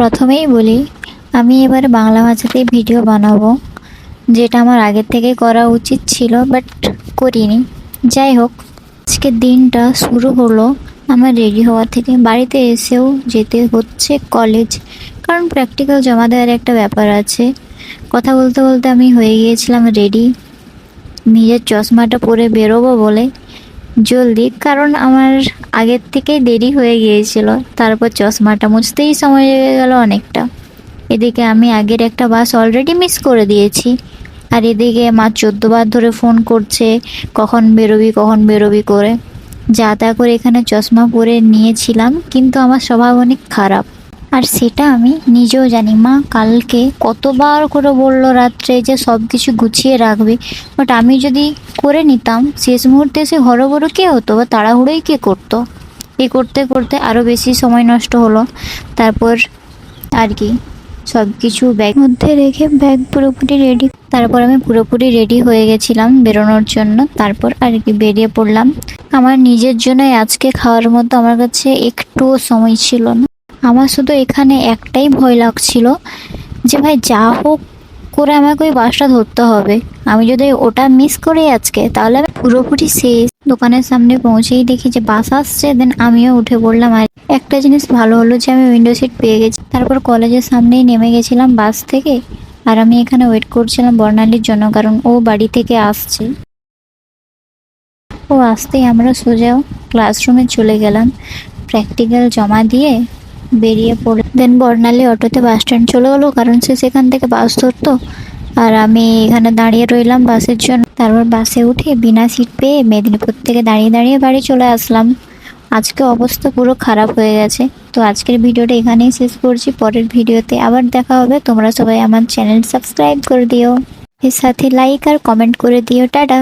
প্রথমেই বলি, আমি এবার বাংলা ভাষাতেই ভিডিও বানাবো, যেটা আমার আগের থেকে করা উচিত ছিল বাট করিনি। যাই হোক, আজকের দিনটা শুরু হলো আমার রেডি হওয়া থেকে। বাড়িতে এসেও যেতে হচ্ছে কলেজ, কারণ প্র্যাকটিক্যাল জমা দেওয়ার একটা ব্যাপার আছে। কথা বলতে বলতে আমি হয়ে গিয়েছিলাম রেডি, নিজের চশমাটা পরে বেরোবো বলে জলদি, কারণ আমার আগের থেকেই দেরি হয়ে গিয়েছিল। তারপর চশমাটা মুছতেই সময় লেগে গেল অনেকটা। এদিকে আমি আগের একটা বাস অলরেডি মিস করে দিয়েছি, আর এদিকে মা 14 বার ধরে ফোন করছে কখন বেরোবি কখন বেরোবি করে। যা তা করে এখানে চশমা পরে নিয়েছিলাম, কিন্তু আমার স্বভাব অনেক খারাপ, আর সেটা আমি নিজেও জানি। মা কালকে কতবার করে বললো রাত্রে যে সব কিছু গুছিয়ে রাখবে, বাট আমি যদি করে নিতাম শেষ মুহূর্তে এসে হরবড় কে হতো বা তাড়াহুড়োই কে করতো। এ করতে করতে আরও বেশি সময় নষ্ট হলো। তারপর আর কি সব কিছু ব্যাগ মধ্যে রেখে ব্যাগ পুরোপুরি রেডি, তারপর আমি পুরোপুরি রেডি হয়ে গেছিলাম বেরোনোর জন্য। তারপর আর কি বেরিয়ে পড়লাম। আমার নিজের জন্যই আজকে খাওয়ার মতো আমার কাছে একটুও সময় ছিল না। আমার শুধু এখানে একটাই ভয় লাগছিল যে ভাই যা হোক করে আমাকে ওই বাসটা ধরতে হবে। আমি যদি ওটা মিস করি আজকে, তাহলে আমি পুরোপুরি শেষ। দোকানের সামনে পৌঁছেই দেখি যে বাস আসছে, দেন আমিও উঠে পড়লাম। আর একটা জিনিস ভালো হলো যে আমি উইন্ডো সিট পেয়ে গেছি। তারপর কলেজের সামনেই নেমে গেছিলাম বাস থেকে, আর আমি এখানে ওয়েট করছিলাম বর্ণালীর জন্য, কারণ ও বাড়ি থেকে আসছে। ও আসতেই আমরা সোজা ক্লাসরুমে চলে গেলাম, প্র্যাকটিক্যাল জমা দিয়ে বেরিয়ে পড়ে। দেন বর্ণালী অটোতে বাস স্ট্যান্ড চলে গেলো, কারণ সে সেখান থেকে বাস ধরতো। আর আমি এখানে দাঁড়িয়ে রইলাম বাসের জন্য। তারপর বাসে উঠে বিনা সিট পেয়ে মেদিনীপুর থেকে দাঁড়িয়ে দাঁড়িয়ে বাড়ি চলে আসলাম। আজকে অবস্থা পুরো খারাপ হয়ে গেছে। তো আজকের ভিডিওটা এখানেই শেষ করছি। পরের ভিডিওতে আবার দেখা হবে। তোমরা সবাই আমার চ্যানেল সাবস্ক্রাইব করে দিও, এর সাথে লাইক আর কমেন্ট করে দিও। টাটা।